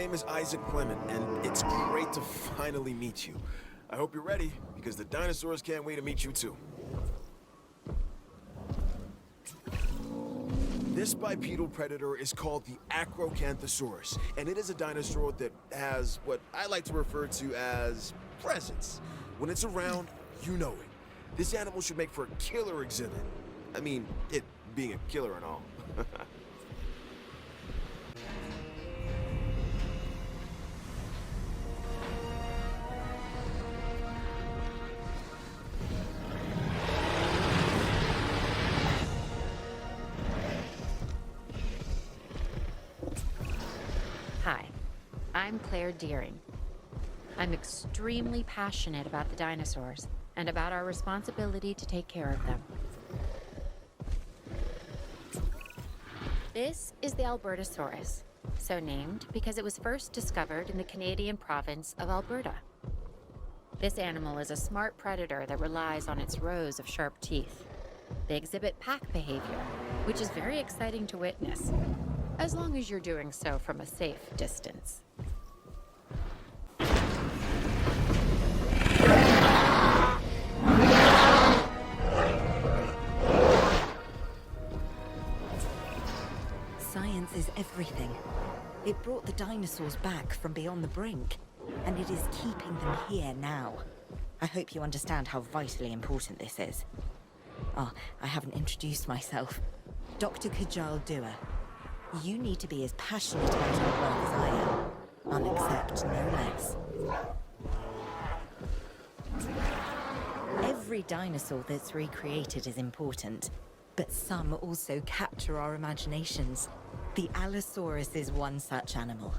name is Isaac Clement, and it's great to finally meet you. I hope you're ready, because the dinosaurs can't wait to meet you too. This bipedal predator is called the Acrocanthosaurus, and it is a dinosaur that has what I like to refer to as presence. When it's around, you know it. This animal should make for a killer exhibit. I mean, it being a killer and all. Hi, I'm Claire Deering. I'm extremely passionate about the dinosaurs and about our responsibility to take care of them. This is the Albertasaurus, so named because it was first discovered in the Canadian province of Alberta. This animal is a smart predator that relies on its rows of sharp teeth. They exhibit pack behavior, which is very exciting to witness, as long as you're doing so from a safe distance. Science is everything. It brought the dinosaurs back from beyond the brink, and it is keeping them here now. I hope you understand how vitally important this is. I haven't introduced myself. Dr. Kajal Dua. You need to be as passionate about your work as I am. I'll accept no less. Every dinosaur that's recreated is important, but some also capture our imaginations. The Allosaurus is one such animal.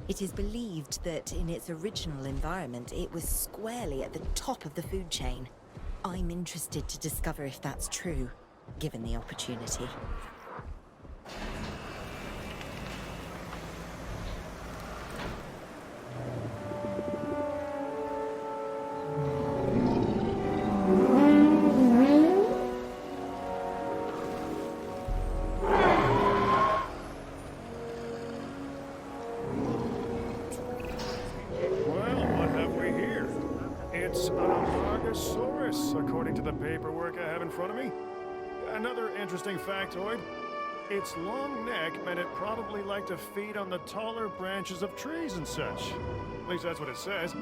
It is believed that in its original environment, it was squarely at the top of the food chain. I'm interested to discover if that's true, given the opportunity. According to the paperwork I have in front of me. Another interesting factoid. Its long neck meant it probably liked to feed on the taller branches of trees and such. At least that's what it says.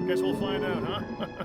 Guess we'll find out, huh?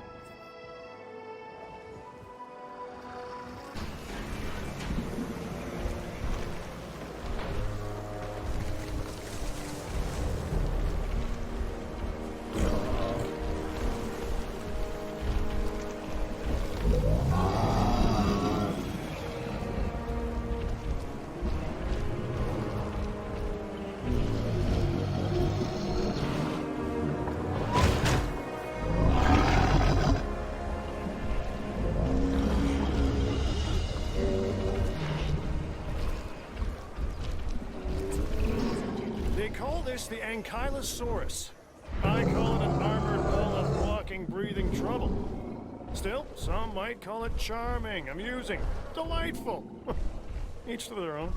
The Ankylosaurus. I call it an armored bull of walking, breathing trouble. Still, some might call it charming, amusing, delightful. Each to their own.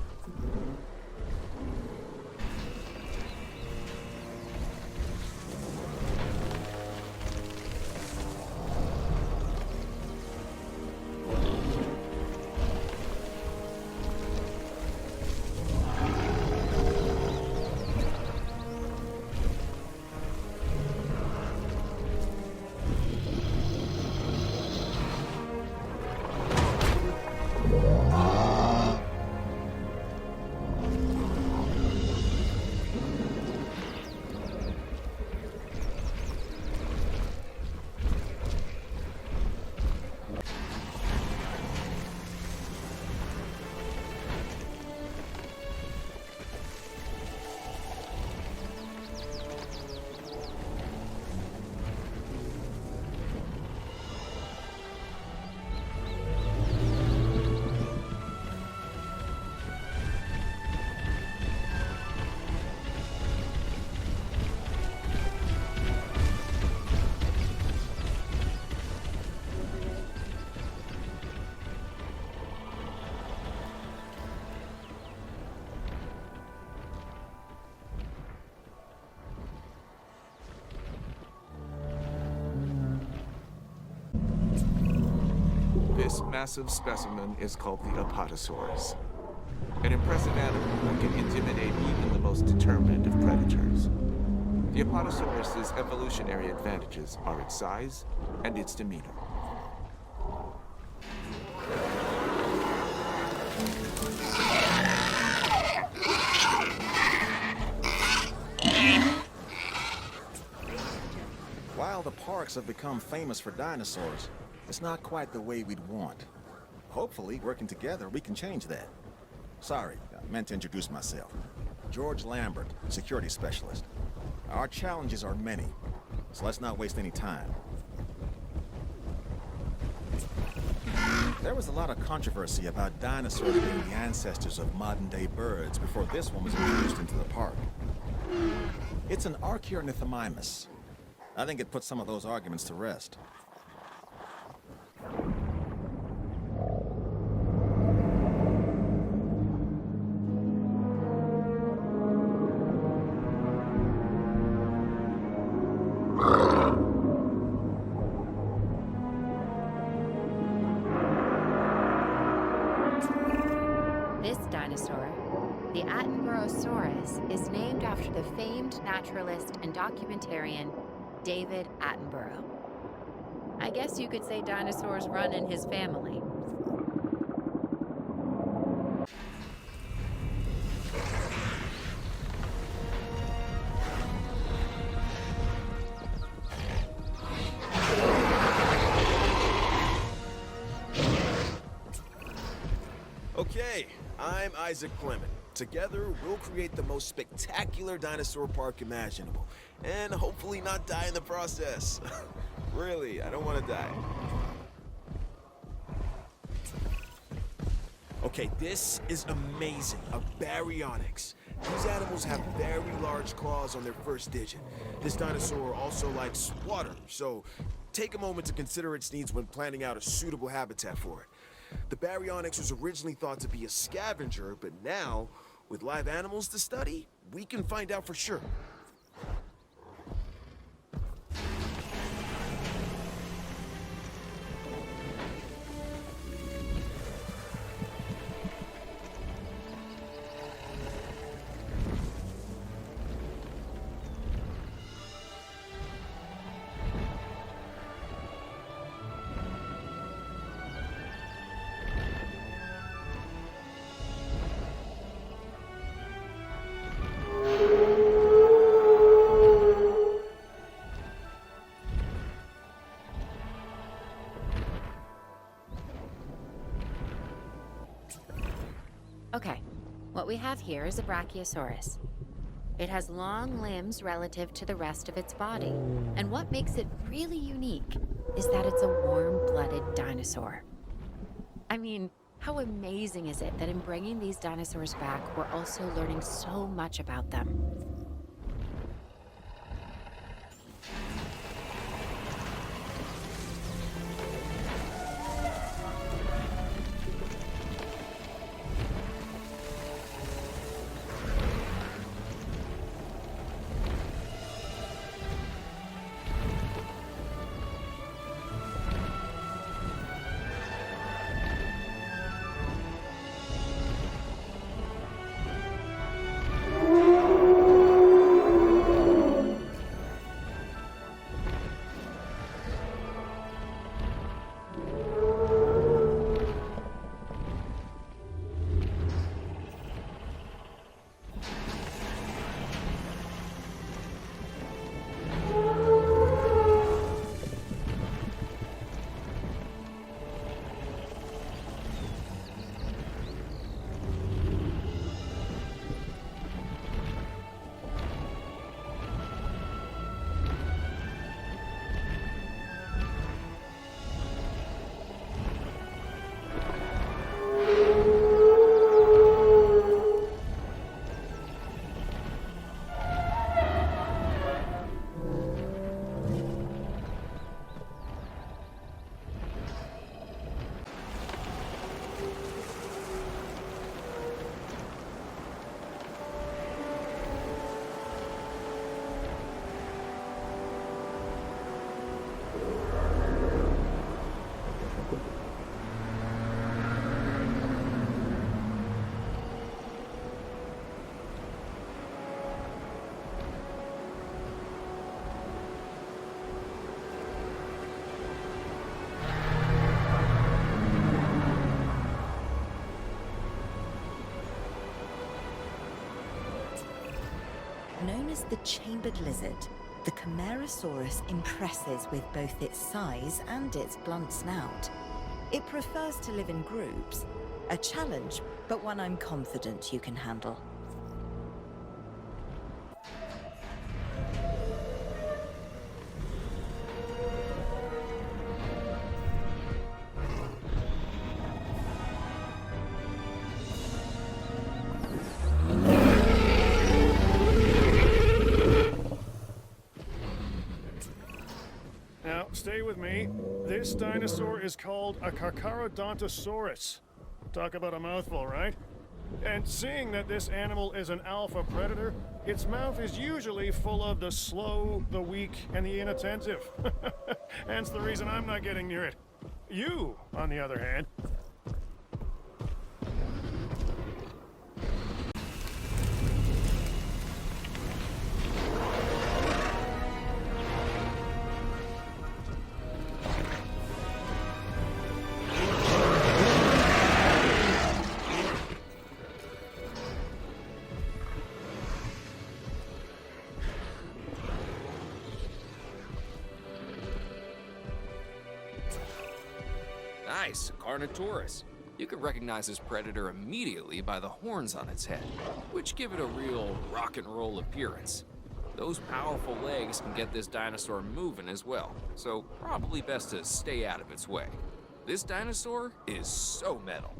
massive specimen is called the Apotasaurus. An impressive animal that can intimidate even the most determined of predators. The Apatosaurus's evolutionary advantages are its size and its demeanor. While the parks have become famous for dinosaurs, it's not quite the way we'd want. Hopefully, working together, we can change that. Sorry, I meant to introduce myself. George Lambert, security specialist. Our challenges are many, so let's not waste any time. There was a lot of controversy about dinosaurs being the ancestors of modern-day birds before this one was introduced into the park. It's an Archaeornithomimus. I think it puts some of those arguments to rest. This dinosaur, the Attenborough Soros, is named after the famed naturalist and documentarian David Attenborough. I guess you could say dinosaurs run in his family. Okay, I'm Isaac Clement. Together, we'll create the most spectacular dinosaur park imaginable. And hopefully not die in the process. Really, I don't want to die. Okay, this is amazing. A Baryonyx. These animals have very large claws on their first digit. This dinosaur also likes water, so take a moment to consider its needs when planning out a suitable habitat for it. The Baryonyx was originally thought to be a scavenger, but now, with live animals to study, we can find out for sure. Okay, what we have here is a Brachiosaurus. It has long limbs relative to the rest of its body, and what makes it really unique is that it's a warm-blooded dinosaur. I mean, how amazing is it that in bringing these dinosaurs back, we're also learning so much about them? is the chambered lizard. The Chimerasaurus impresses with both its size and its blunt snout. It prefers to live in groups. A challenge, but one I'm confident you can handle. Stay with me. This dinosaur is called a Carcharodontosaurus. Talk about a mouthful, right? And seeing that this animal is an alpha predator, its mouth is usually full of the slow, the weak, and the inattentive. Hence the reason I'm not getting near it. You, on the other hand, Nice, Carnotaurus. You can recognize this predator immediately by the horns on its head, which give it a real rock and roll appearance. Those powerful legs can get this dinosaur moving as well, so probably best to stay out of its way. This dinosaur is so metal.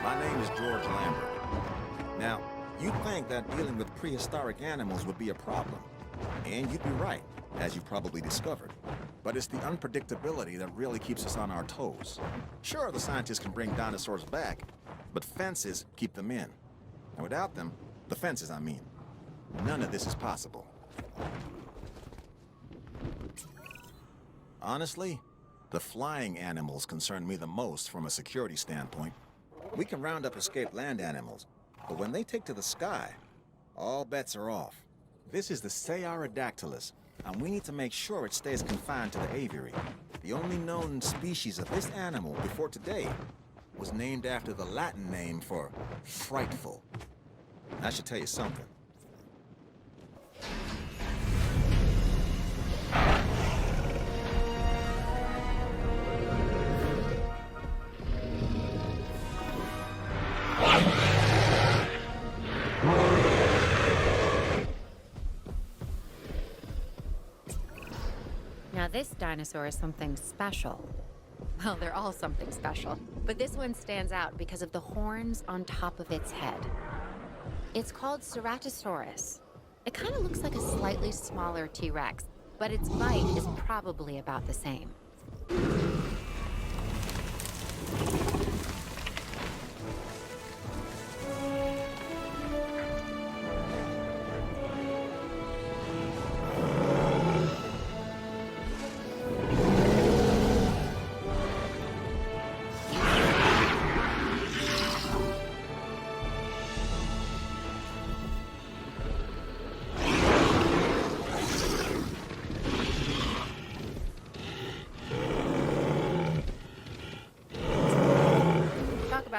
My name is George Lambert. Now, you'd think that dealing with prehistoric animals would be a problem. And you'd be right, as you've probably discovered. But it's the unpredictability that really keeps us on our toes. Sure, the scientists can bring dinosaurs back, but fences keep them in. And without them, the fences, I mean, none of this is possible. Honestly, the flying animals concern me the most from a security standpoint. We can round up escaped land animals, but when they take to the sky, all bets are off. This is the Saera Dactylus, and we need to make sure it stays confined to the aviary. The only known species of this animal before today was named after the Latin name for frightful. I should tell you something. Now this dinosaur is something special. Well, they're all something special, but this one stands out because of the horns on top of its head. It's called Ceratosaurus. It kind of looks like a slightly smaller T-Rex, but its bite is probably about the same.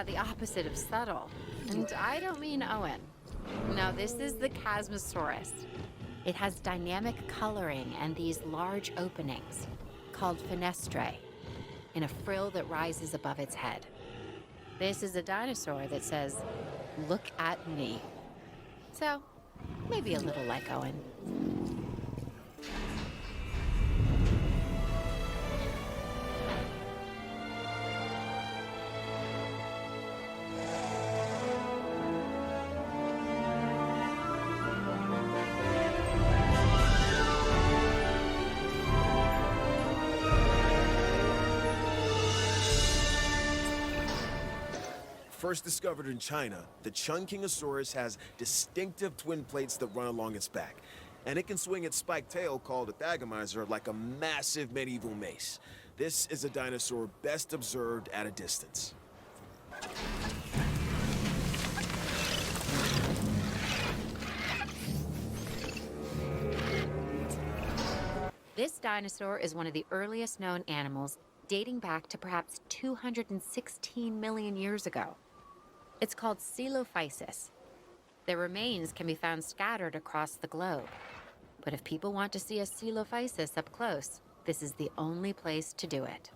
The opposite of subtle. And I don't mean Owen. No, this is the Chasmasaurus. It has dynamic coloring and these large openings, called fenestrae, in a frill that rises above its head. This is a dinosaur that says, "Look at me." So, maybe a little like Owen. First discovered in China, the Chungkingosaurus has distinctive twin plates that run along its back. And it can swing its spiked tail, called a thagomizer, like a massive medieval mace. This is a dinosaur best observed at a distance. This dinosaur is one of the earliest known animals dating back to perhaps 216 million years ago. It's called Coelophysis. Their remains can be found scattered across the globe. But if people want to see a Coelophysis up close, this is the only place to do it.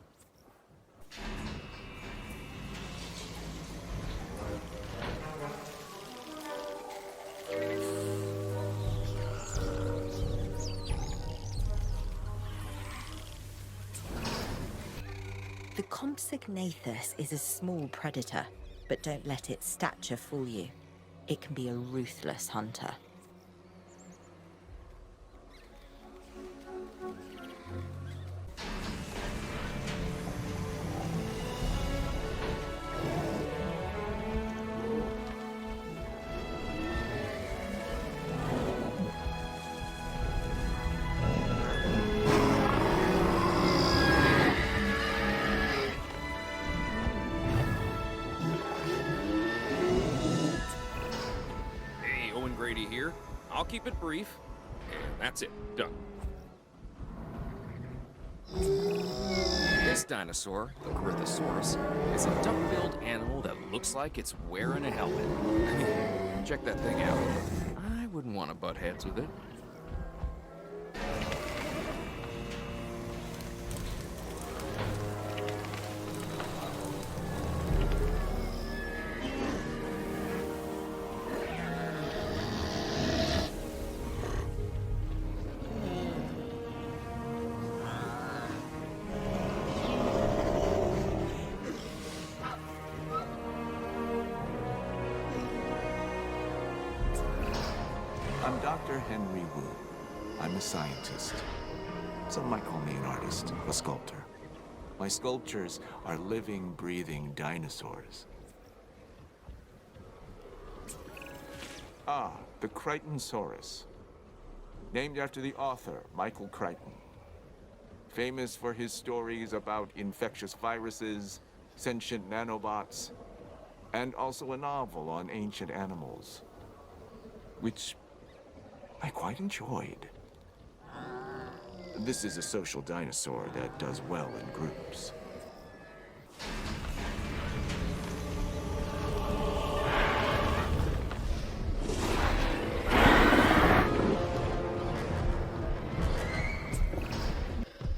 The Compsognathus is a small predator, but don't let its stature fool you. It can be a ruthless hunter. Here. I'll keep it brief, and that's it. Done. This dinosaur, the Crichton is a duck-billed animal that looks like it's wearing a helmet. Check that thing out. I wouldn't want to butt heads with it. I'm Dr. Henry Wu. I'm a scientist. Some might call me an artist, a sculptor. My sculptures are living, breathing dinosaurs. Ah, the Crichton Saurus. Named after the author, Michael Crichton. Famous for his stories about infectious viruses, sentient nanobots, and also a novel on ancient animals, which I quite enjoyed. This is a social dinosaur that does well in groups.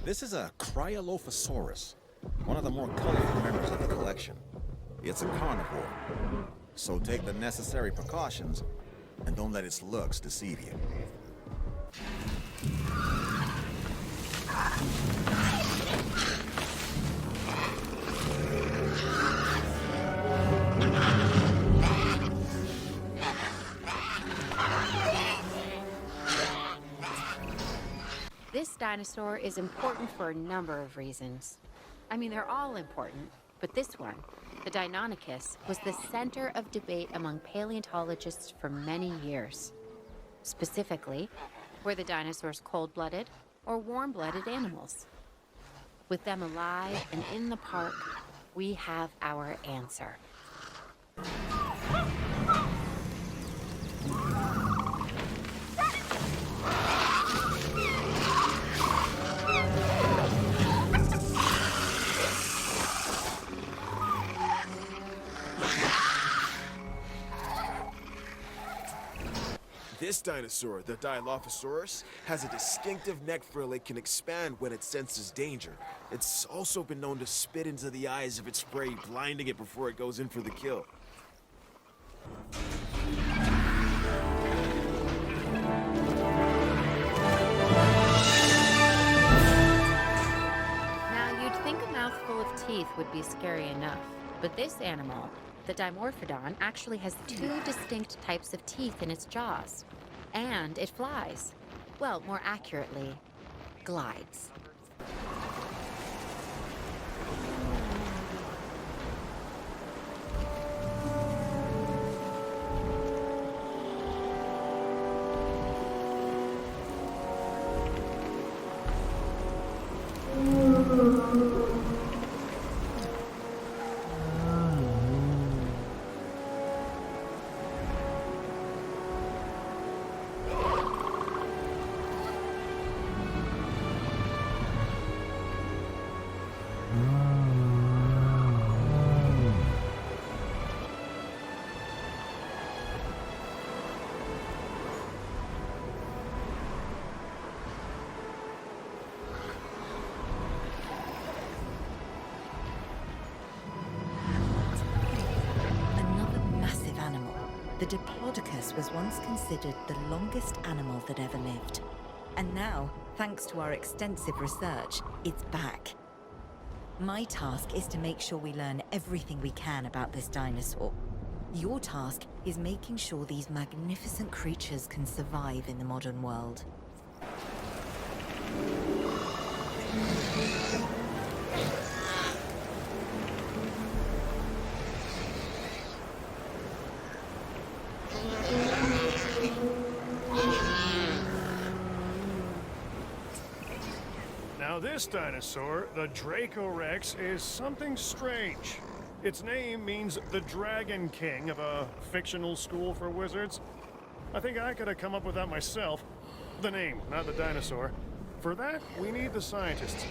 This is a Cryolophosaurus, one of the more colorful members of the collection. It's a carnivore, so take the necessary precautions and don't let its looks deceive you. This dinosaur is important for a number of reasons. I mean, they're all important, but this one, the Deinonychus, was the center of debate among paleontologists for many years. Specifically, were the dinosaurs cold-blooded or warm-blooded animals? With them alive and in the park, we have our answer. This dinosaur, the Dilophosaurus, has a distinctive neck frill it can expand when it senses danger. It's also been known to spit into the eyes of its prey, blinding it before it goes in for the kill. Now, you'd think a mouthful of teeth would be scary enough, but this animal, the Dimorphodon, actually has two distinct types of teeth in its jaws. And it flies. Well, more accurately, glides. The Diplodocus was once considered the longest animal that ever lived. And now, thanks to our extensive research, it's back. My task is to make sure we learn everything we can about this dinosaur. Your task is making sure these magnificent creatures can survive in the modern world. Now this dinosaur, the Draco Rex, is something strange. Its name means the Dragon King of a fictional school for wizards. I think I could have come up with that myself. The name, not the dinosaur. For that, we need the scientists.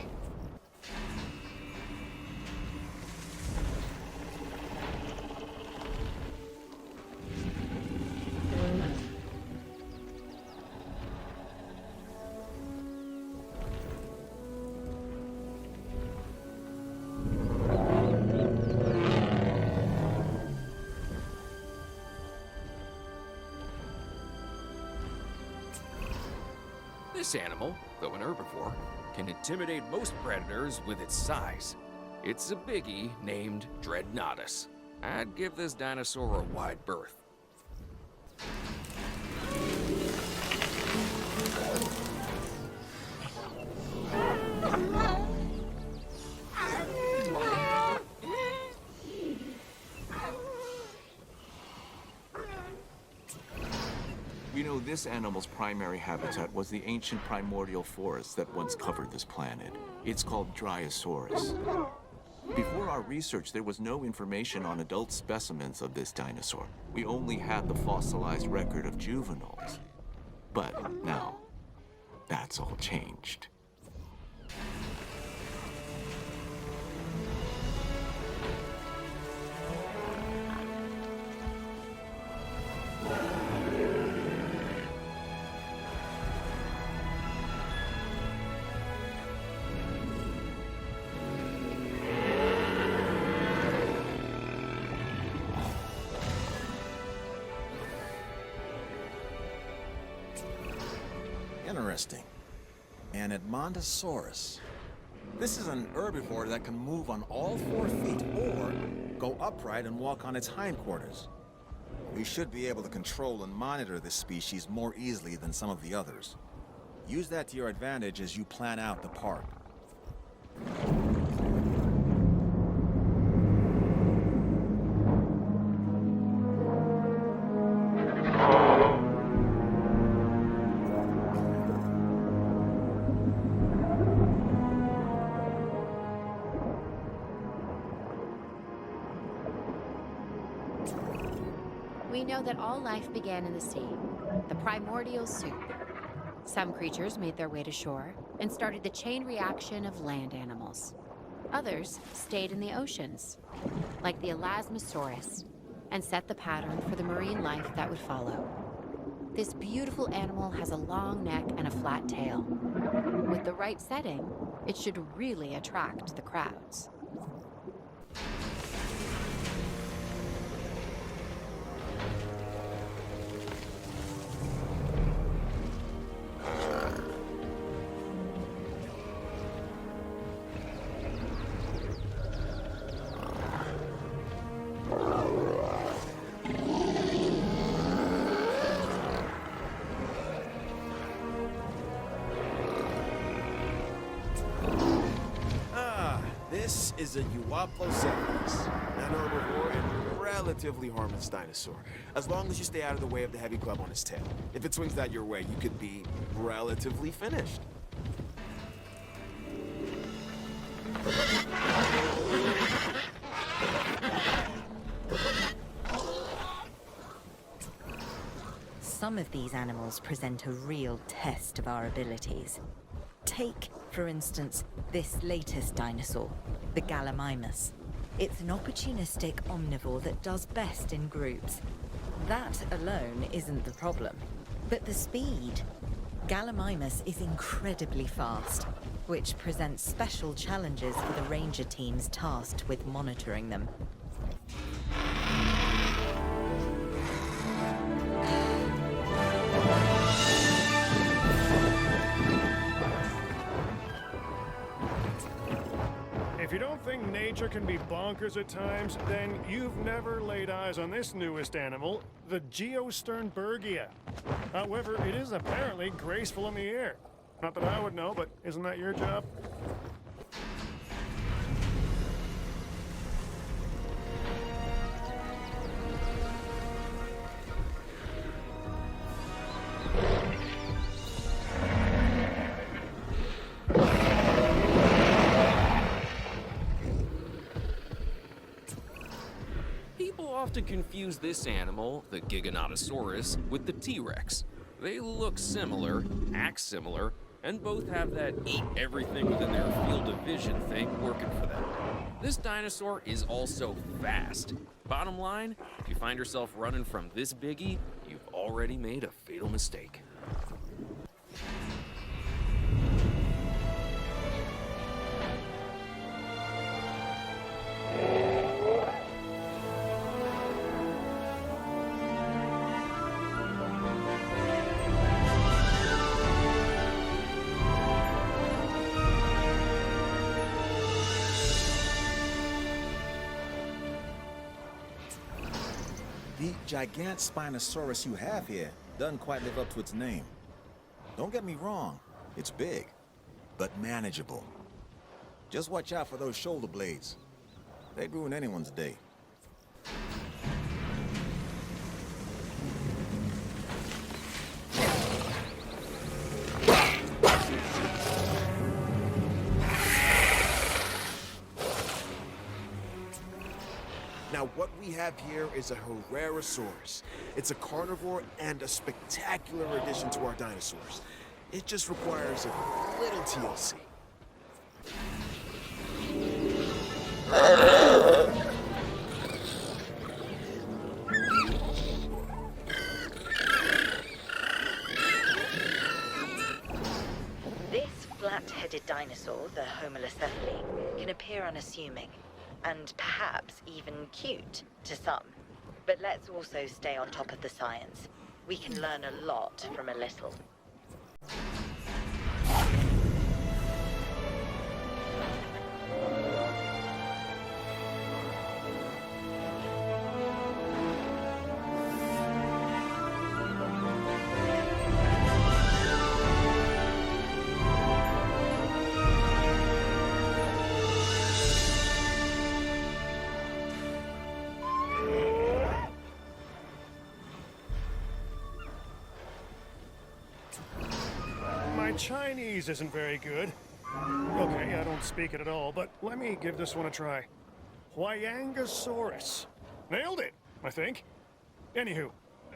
This animal, though an herbivore, can intimidate most predators with its size. It's a biggie named Dreadnoughtus. I'd give this dinosaur a wide berth. We know this animal's primary habitat was the ancient primordial forest that once covered this planet. It's called Dryasaurus. Before our research, there was no information on adult specimens of this dinosaur. We only had the fossilized record of juveniles. But now, that's all changed. Interesting. An Admondasaurus. This is an herbivore that can move on all 4 feet or go upright and walk on its hindquarters. We should be able to control and monitor this species more easily than some of the others. Use that to your advantage as you plan out the park. We know that all life began in the sea, the primordial soup. Some creatures made their way to shore and started the chain reaction of land animals. Others stayed in the oceans, like the Allosaurus, and set the pattern for the marine life that would follow. This beautiful animal has a long neck and a flat tail. With the right setting, it should really attract the crowds. This is a Lyopleurodon, an herbivore and relatively harmless dinosaur, as long as you stay out of the way of the heavy club on its tail. If it swings that your way, you could be relatively finished. Some of these animals present a real test of our abilities. Take, for instance, this latest dinosaur, the Gallimimus. It's an opportunistic omnivore that does best in groups. That alone isn't the problem, but the speed. Gallimimus is incredibly fast, which presents special challenges for the ranger teams tasked with monitoring them. nature can be bonkers at times, then you've never laid eyes on this newest animal, the Geosternbergia. However, it is apparently graceful in the air. Not that I would know, but isn't that your job? People often confuse this animal, the Giganotosaurus, with the T-Rex. They look similar, act similar, and both have that eat everything within their field of vision thing working for them. This dinosaur is also fast. Bottom line, if you find yourself running from this biggie, you've already made a fatal mistake. The giant Spinosaurus you have here doesn't quite live up to its name. Don't get me wrong, it's big, but manageable. Just watch out for those shoulder blades. They'd ruin anyone's day. Now, what we have here is a Herrerasaurus. It's a carnivore and a spectacular addition to our dinosaurs. It just requires a little TLC. This flat-headed dinosaur, the Homalocephale, can appear unassuming, and perhaps even cute to some. But let's also stay on top of the science. We can learn a lot from a little. Chinese isn't very good. Okay, I don't speak it at all, but let me give this one a try. Huayangasaurus. Nailed it, I think. Anywho,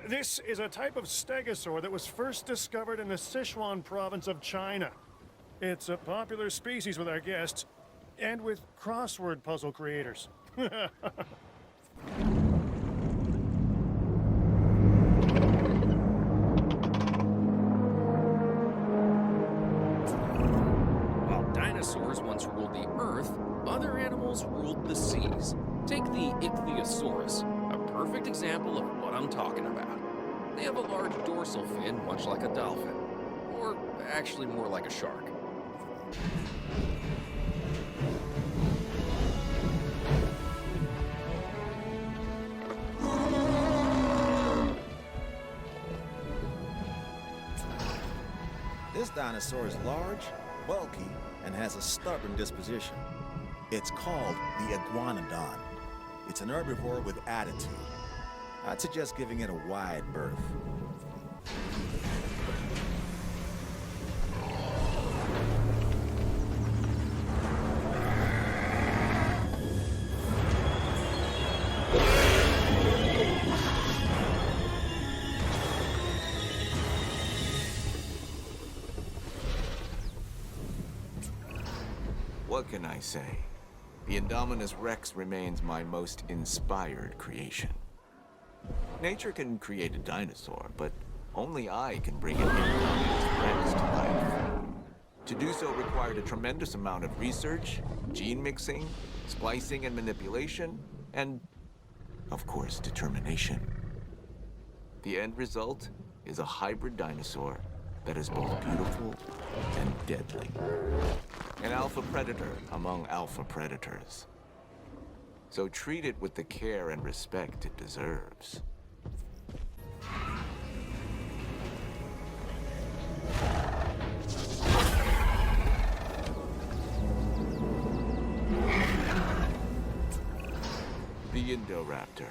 this is a type of stegosaur that was first discovered in the Sichuan province of China. It's a popular species with our guests, and with crossword puzzle creators. Dinosaurs once ruled the earth, other animals ruled the seas. Take the Ichthyosaurus, a perfect example of what I'm talking about. They have a large dorsal fin, much like a dolphin. Or actually more like a shark. This dinosaur is large, bulky, and has a stubborn disposition. It's called the Iguanodon. It's an herbivore with attitude. I'd suggest giving it a wide berth. What can I say? The Indominus Rex remains my most inspired creation. Nature can create a dinosaur, but only I can bring an Indominus Rex to life. To do so required a tremendous amount of research, gene mixing, splicing and manipulation, and, of course, determination. The end result is a hybrid dinosaur that is both beautiful and deadly. An alpha predator among alpha predators. So treat it with the care and respect it deserves. The Indoraptor.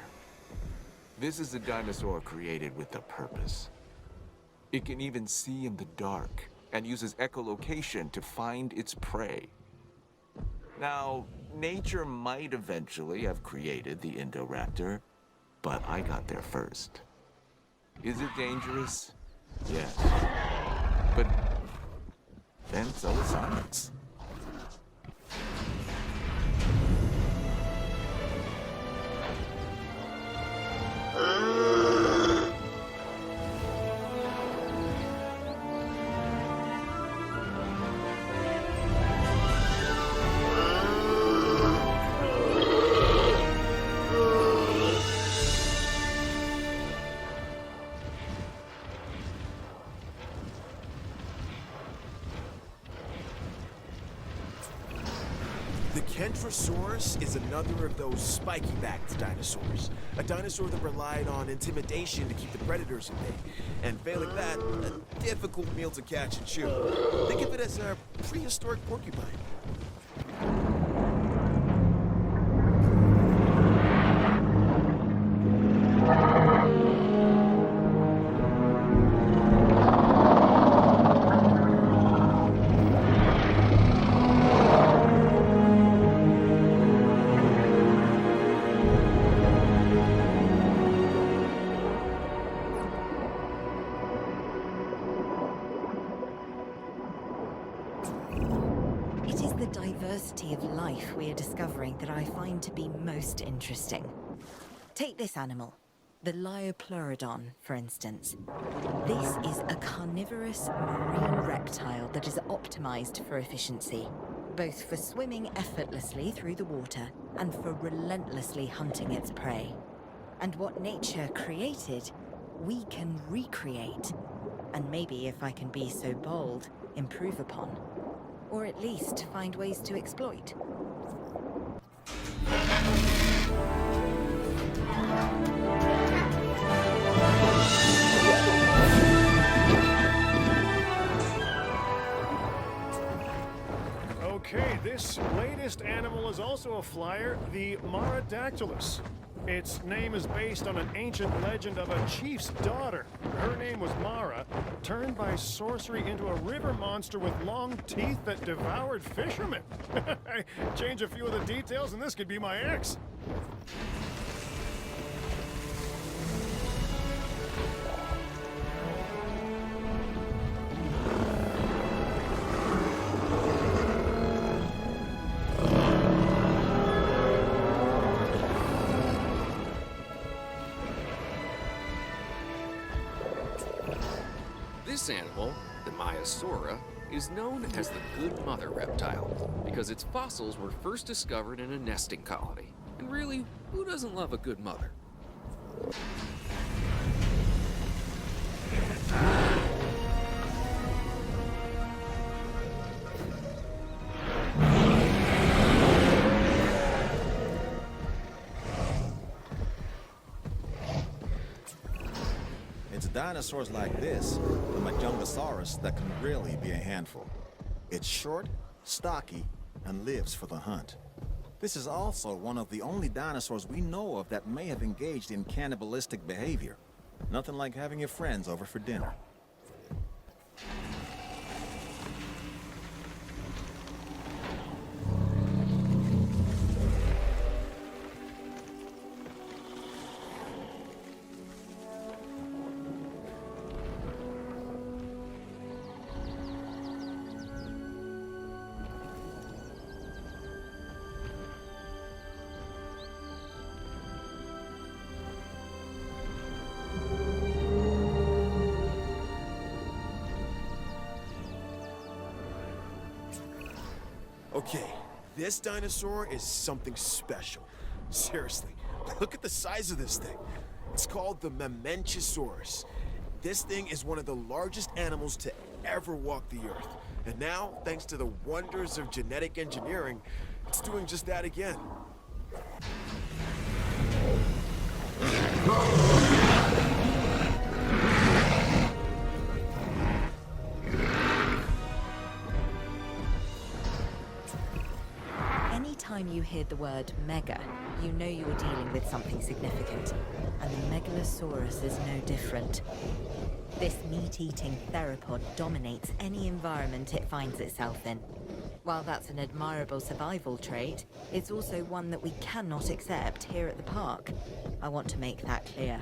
This is a dinosaur created with a purpose. It can even see in the dark and uses echolocation to find its prey. Now, nature might eventually have created the Indoraptor, but I got there first. Is it dangerous? Yes. But then so is science. The Kentrosaurus is another of those spiky-backed dinosaurs. A dinosaur that relied on intimidation to keep the predators at bay. And failing that, a difficult meal to catch and chew. Think of it as a prehistoric porcupine. It is the diversity of life we are discovering that I find to be most interesting. Take this animal, the Lyopleurodon, for instance. This is a carnivorous marine reptile that is optimized for efficiency, both for swimming effortlessly through the water and for relentlessly hunting its prey. And what nature created, we can recreate. And maybe, if I can be so bold, improve upon. Or at least find ways to exploit. Okay, this latest animal is also a flyer, the Saera Dactylus. Its name is based on an ancient legend of a chief's daughter. Her name was Mara, turned by sorcery into a river monster with long teeth that devoured fishermen. Change a few of the details and this could be my ex. This animal, the Mosasaurus, is known as the Good Mother reptile because its fossils were first discovered in a nesting colony. And really, who doesn't love a good mother? It's dinosaurs like this, the Huayangasaurus, that can really be a handful. It's short, stocky, and lives for the hunt. This is also one of the only dinosaurs we know of that may have engaged in cannibalistic behavior. Nothing like having your friends over for dinner. Okay, this dinosaur is something special. Seriously, look at the size of this thing. It's called the Mosasaurus. This thing is one of the largest animals to ever walk the earth. And now, thanks to the wonders of genetic engineering, it's doing just that again. time you hear the word mega, you know you're dealing with something significant. And the Megalosaurus is no different. This meat-eating theropod dominates any environment it finds itself in. While that's an admirable survival trait, it's also one that we cannot accept here at the park. I want to make that clear.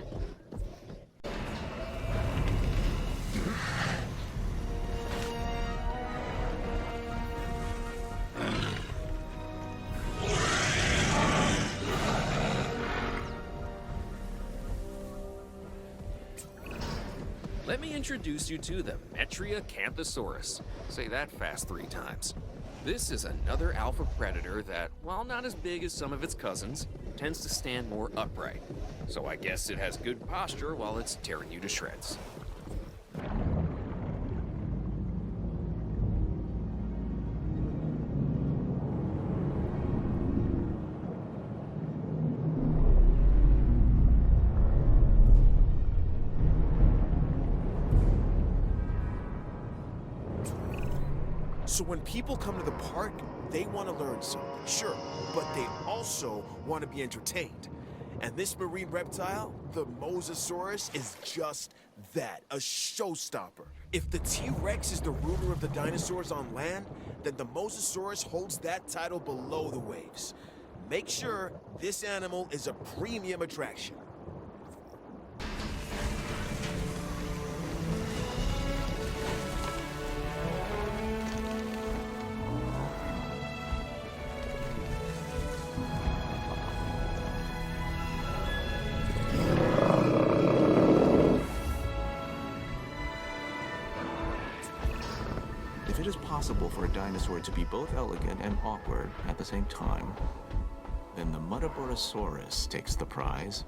Let me introduce you to the Metria Canthosaurus. Say that fast 3 times. This is another alpha predator that, while not as big as some of its cousins, tends to stand more upright. So I guess it has good posture while it's tearing you to shreds. So when people come to the park, they want to learn something, sure, but they also want to be entertained. And this marine reptile, the Mosasaurus, is just that, a showstopper. If the T-Rex is the ruler of the dinosaurs on land, then the Mosasaurus holds that title below the waves. Make sure this animal is a premium attraction. If it is possible for a dinosaur to be both elegant and awkward at the same time, then the Albertasaurus takes the prize.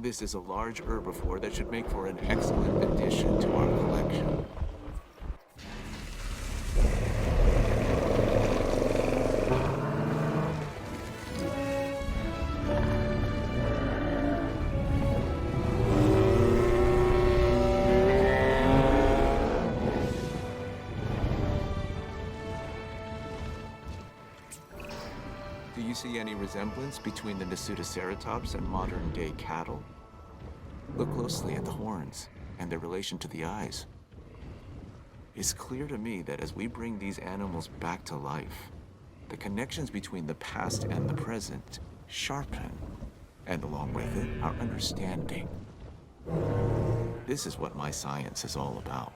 This is a large herbivore that should make for an excellent addition to our collection. Do you see any resemblance between the Nasutoceratops and modern-day cattle? Look closely at the horns and their relation to the eyes. It's clear to me that as we bring these animals back to life, the connections between the past and the present sharpen, and along with it, our understanding. This is what my science is all about.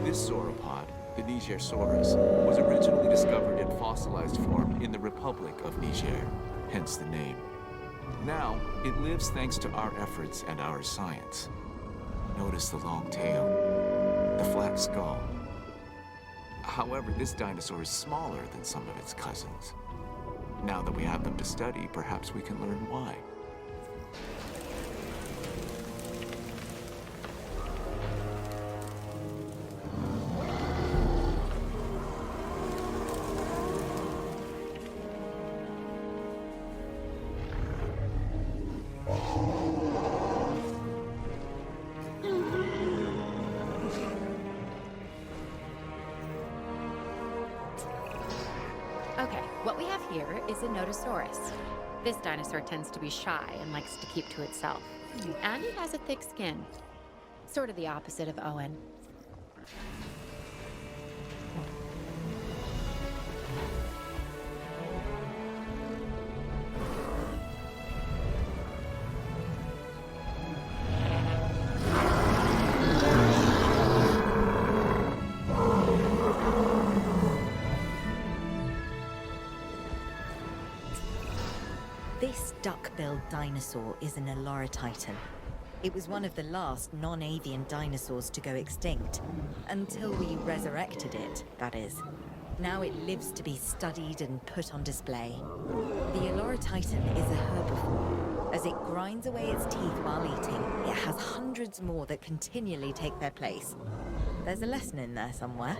This sauropod, the Nigersaurus, was originally discovered in fossilized form in the Republic of Niger, hence the name. Now, it lives thanks to our efforts and our science. Notice the long tail, the flat skull. However, this dinosaur is smaller than some of its cousins. Now that we have them to study, perhaps we can learn why. Okay, what we have here is a Notosaurus. This dinosaur tends to be shy and likes to keep to itself. And it has a thick skin. Sort of the opposite of Owen. This duck-billed dinosaur is an Allosaurus. It was one of the last non-avian dinosaurs to go extinct, until we resurrected it, that is. Now it lives to be studied and put on display. The Allosaurus is a herbivore. As it grinds away its teeth while eating, it has hundreds more that continually take their place. There's a lesson in there somewhere.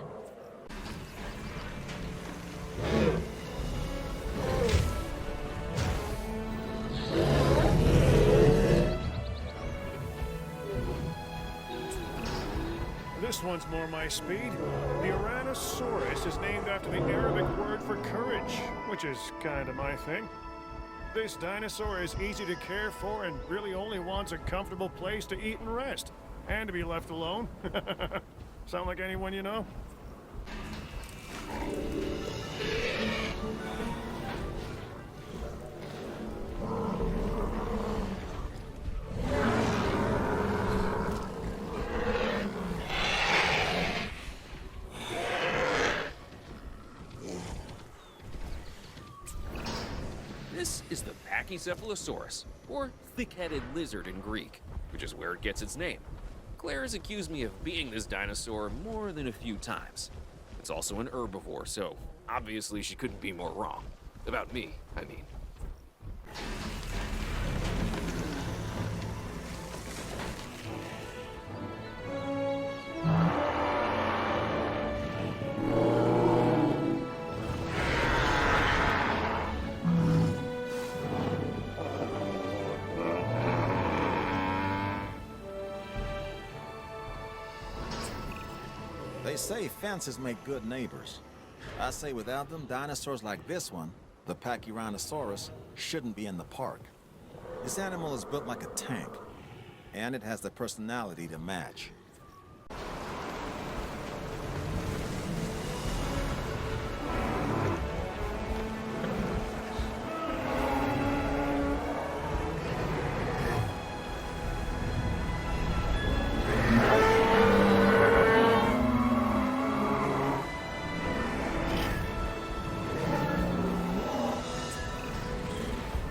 This one's more my speed. The Tyrannosaurus is named after the Arabic word for courage, which is kind of my thing. This dinosaur is easy to care for and really only wants a comfortable place to eat and rest, and to be left alone. Sound like anyone you know? This is the Pachycephalosaurus, or thick-headed lizard in Greek, which is where it gets its name. Claire has accused me of being this dinosaur more than a few times. It's also an herbivore, so obviously she couldn't be more wrong. About me, I mean. They say fences make good neighbors. I say without them, dinosaurs like this one, the Pachycephalosaurus, shouldn't be in the park. This animal is built like a tank, and it has the personality to match.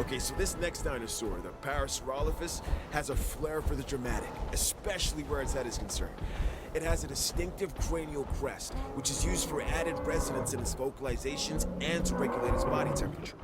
Okay, so this next dinosaur, the Parasaurolophus, has a flair for the dramatic, especially where its head is concerned. It has a distinctive cranial crest, which is used for added resonance in its vocalizations and to regulate its body temperature.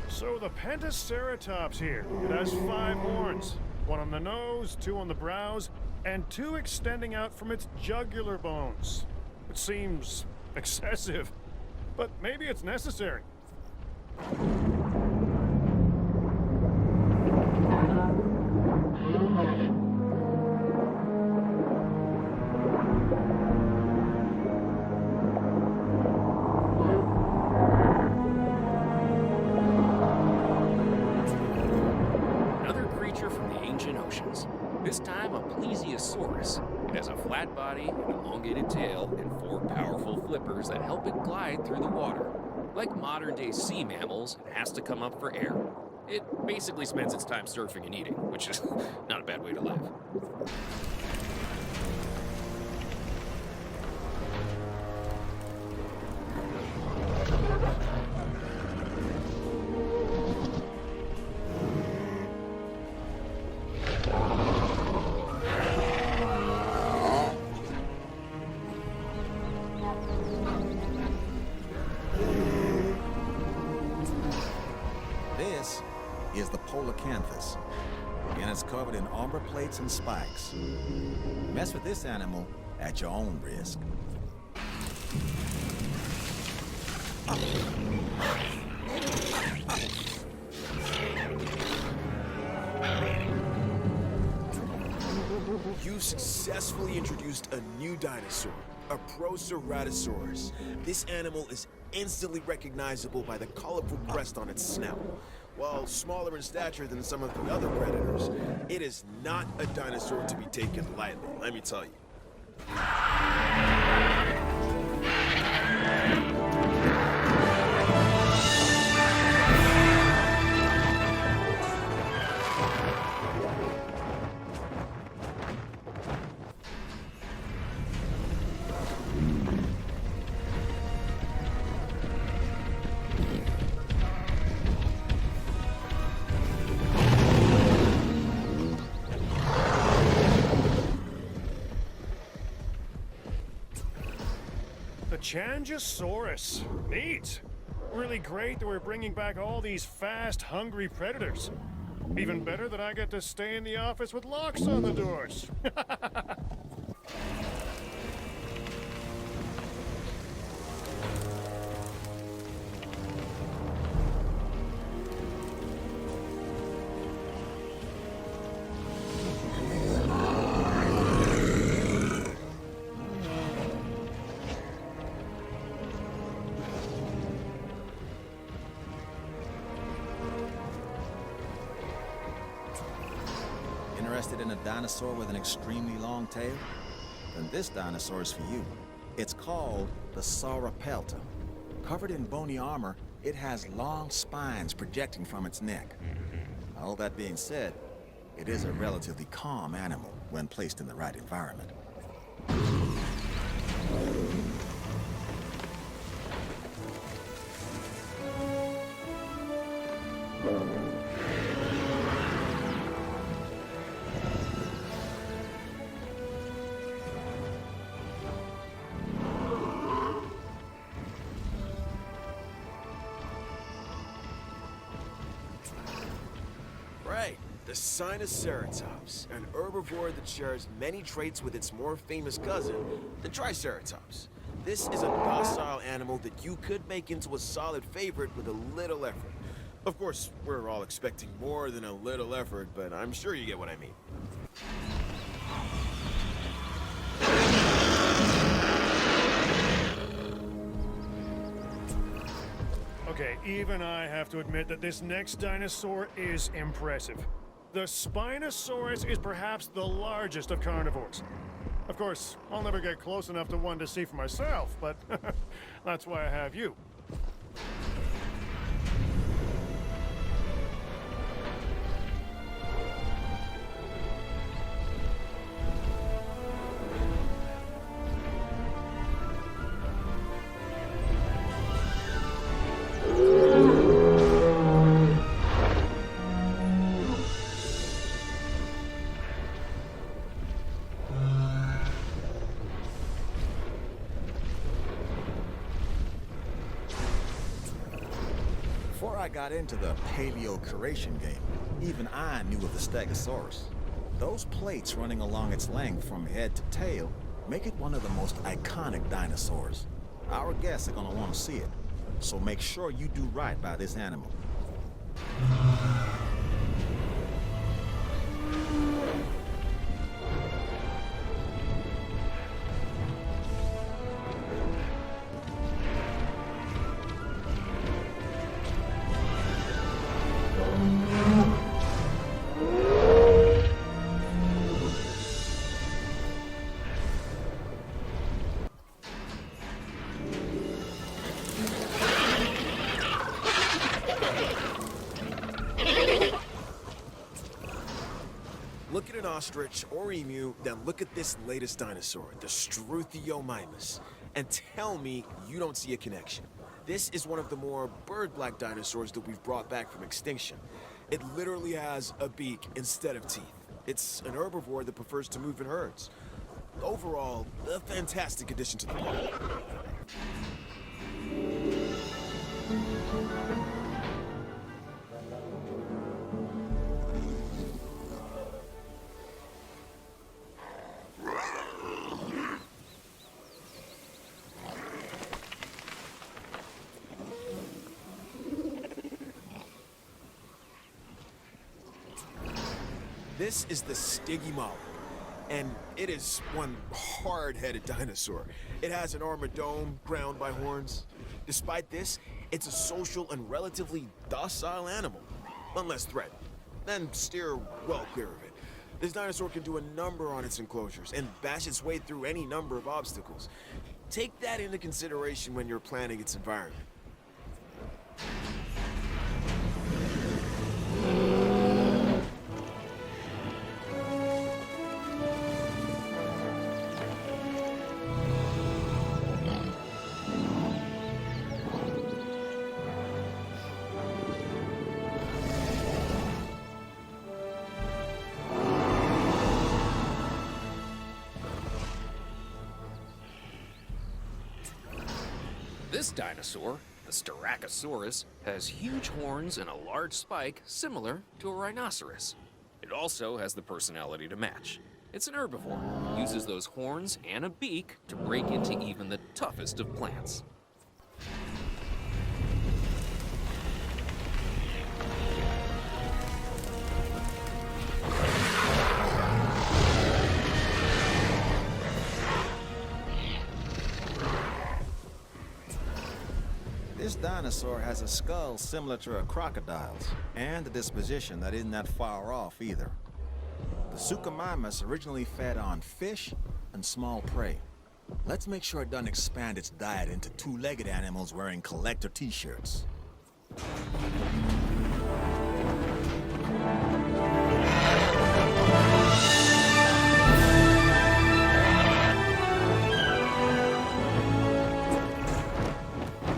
So the Pentaceratops here, it has 5 horns. 1 on the nose, 2 on the brows, and 2 extending out from its jugular bones. It seems excessive, but maybe it's necessary. This time a Plesiosaurus. It has a flat body, an elongated tail, and 4 powerful flippers that help it glide through the water. Like modern-day sea mammals, it has to come up for air. It basically spends its time surfing and eating, which is not a bad way to live. This is the Polacanthus, and it's covered in armor plates and spikes. Mess with this animal at your own risk. You've successfully introduced a new dinosaur, a Ceratosaurus. This animal is instantly recognizable by the colorful crest on its snout. While smaller in stature than some of the other predators, it is not a dinosaur to be taken lightly, let me tell you. Changosaurus. Neat. Really great that we're bringing back all these fast, hungry predators. Even better that I get to stay in the office with locks on the doors. Interested in a dinosaur with an extremely long tail? Then this dinosaur is for you. It's called the Sauropelta. Covered in bony armor, it has long spines projecting from its neck. All that being said, it is a relatively calm animal when placed in the right environment. Right, the Sinoceratops, an herbivore that shares many traits with its more famous cousin, the Triceratops. This is a docile animal that you could make into a solid favorite with a little effort. Of course, we're all expecting more than a little effort, but I'm sure you get what I mean. Okay, even I have to admit that this next dinosaur is impressive. The Spinosaurus is perhaps the largest of carnivores. Of course, I'll never get close enough to one to see for myself, but that's why I have you. Before I got into the paleo-curation game, even I knew of the Stegosaurus. Those plates running along its length from head to tail make it one of the most iconic dinosaurs. Our guests are gonna want to see it, so make sure you do right by this animal. Look at an ostrich or emu, then look at this latest dinosaur, the Struthiomimus, and tell me you don't see a connection. This is one of the more bird-like dinosaurs that we've brought back from extinction. It literally has a beak instead of teeth. It's an herbivore that prefers to move in herds. Overall, a fantastic addition to the park. This is the Stygimoloch, and it is one hard-headed dinosaur. It has an armored dome crowned by horns. Despite this, it's a social and relatively docile animal, unless threatened. Then steer well clear of it. This dinosaur can do a number on its enclosures and bash its way through any number of obstacles. Take that into consideration when you're planning its environment. This dinosaur, the Styracosaurus, has huge horns and a large spike similar to a rhinoceros. It also has the personality to match. It's an herbivore, uses those horns and a beak to break into even the toughest of plants. This dinosaur has a skull similar to a crocodile's, and a disposition that isn't that far off either. The Suchomimus originally fed on fish and small prey. Let's make sure it doesn't expand its diet into two-legged animals wearing collector t-shirts.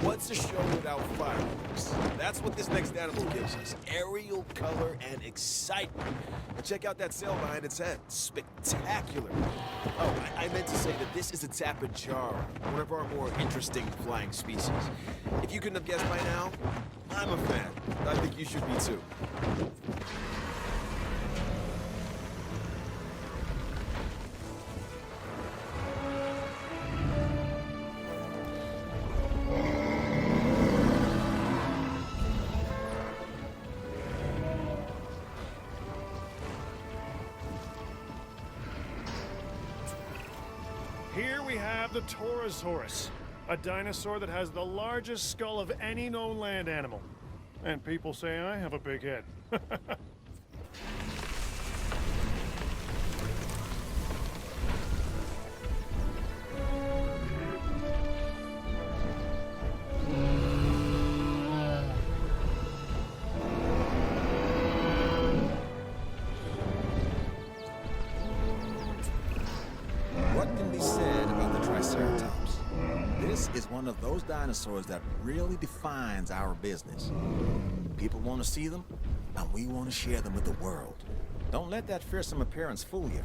What's a show without fireworks? That's what this next animal gives us. Aerial color and excitement. And check out that sail behind its head. Spectacular. Oh, I meant to say that this is a Tapejara, one of our more interesting flying species. If you couldn't have guessed by now, I'm a fan. I think you should be too. Here we have the Taurus Horus, a dinosaur that has the largest skull of any known land animal. And people say I have a big head. What can be said about the Triceratops? This is one of those dinosaurs that really defines our business. People want to see them, and we want to share them with the world. Don't let that fearsome appearance fool you.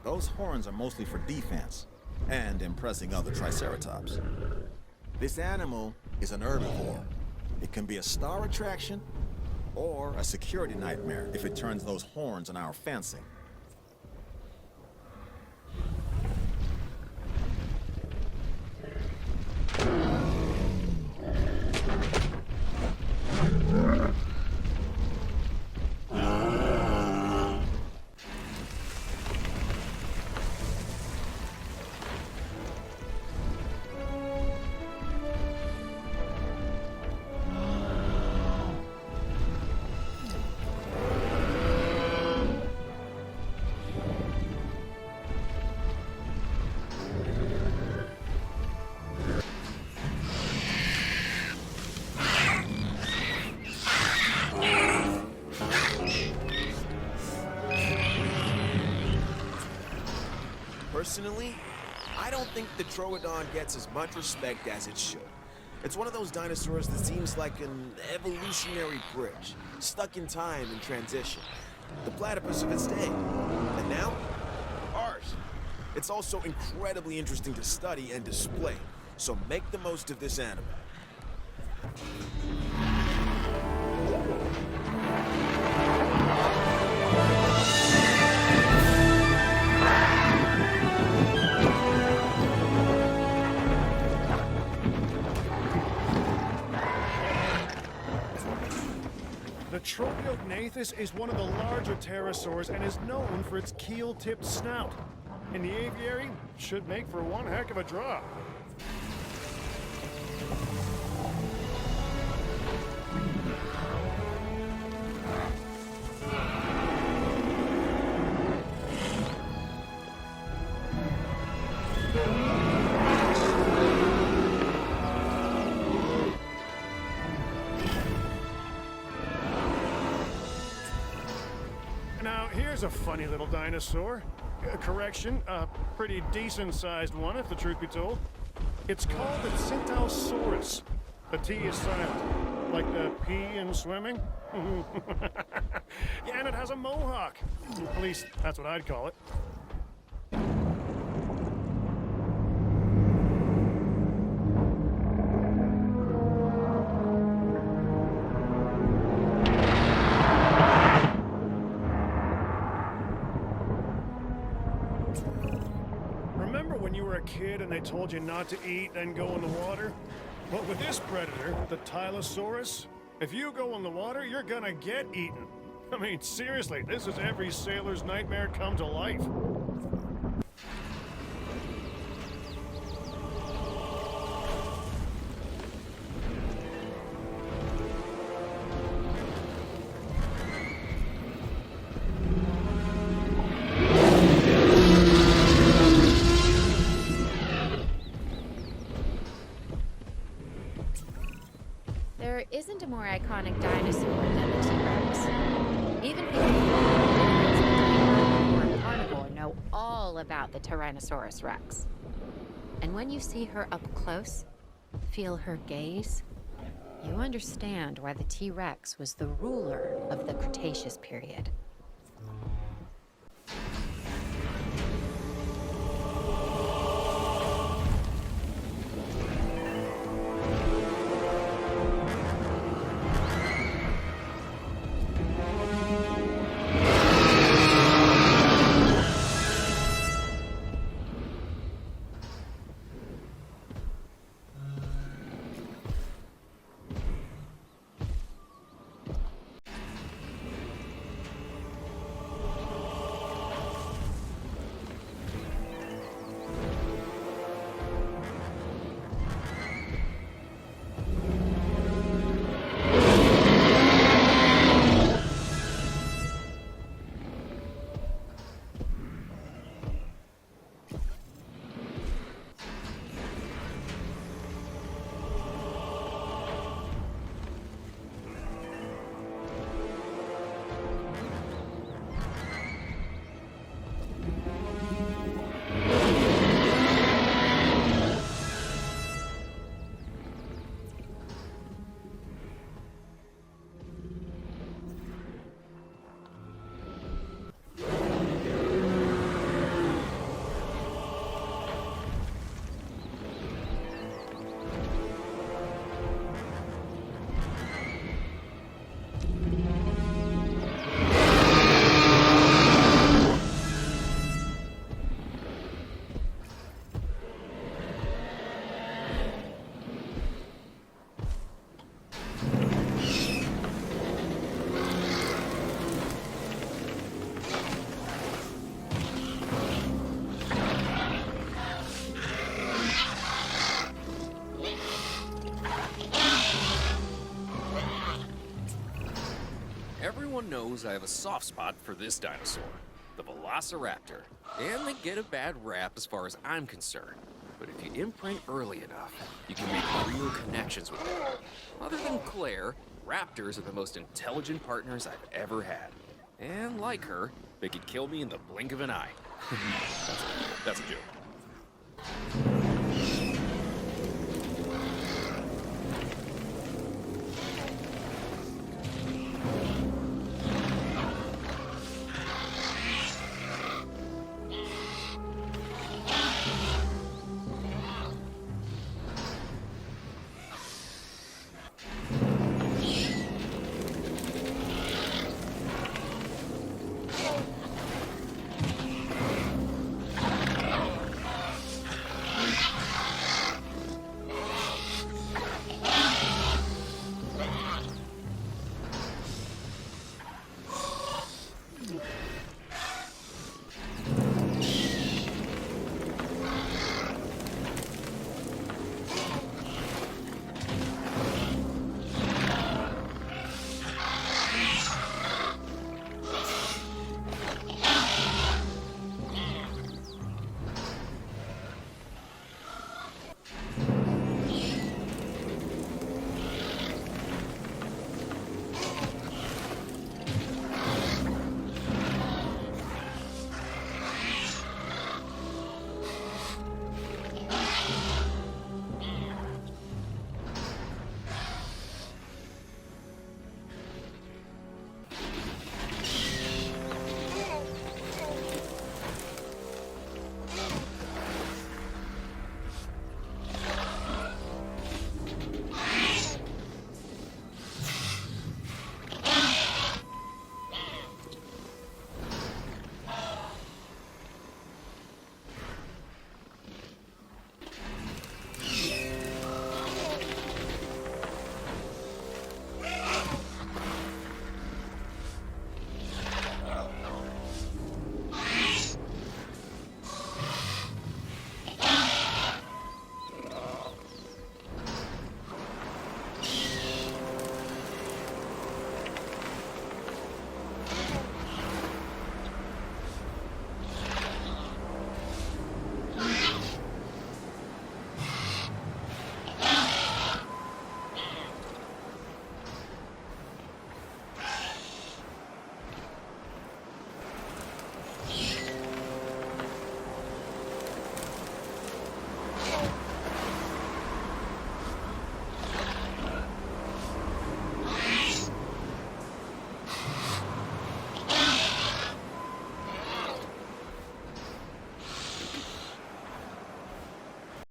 Those horns are mostly for defense and impressing other Triceratops. This animal is an herbivore. It can be a star attraction or a security nightmare if it turns those horns on our fencing. Personally, I don't think the Troodon gets as much respect as it should. It's one of those dinosaurs that seems like an evolutionary bridge, stuck in time and transition. The platypus of its day. And now, ours. It's also incredibly interesting to study and display, so make the most of this animal. The Trodeognathus is one of the larger pterosaurs and is known for its keel-tipped snout. In the aviary, should make for one heck of a draw. Now, here's a funny little dinosaur. Correction, a pretty decent-sized one, if the truth be told. It's called the Centausaurus. The T is silent, like the P in swimming. Yeah, and it has a mohawk. At least, that's what I'd call it. Kid and they told you not to eat, then go in the water? But with this predator, the Tylosaurus, if you go in the water, you're gonna get eaten. I mean, seriously, this is every sailor's nightmare come to life. There isn't a more iconic dinosaur than the T-Rex. Even people who are carnivore know all about the Tyrannosaurus Rex. And when you see her up close, feel her gaze, you understand why the T-Rex was the ruler of the Cretaceous period. Everyone knows I have a soft spot for this dinosaur, the Velociraptor, and they get a bad rap as far as I'm concerned. But if you imprint early enough, you can make real connections with them. Other than Claire, raptors are the most intelligent partners I've ever had. And like her, they could kill me in the blink of an eye. That's a joke.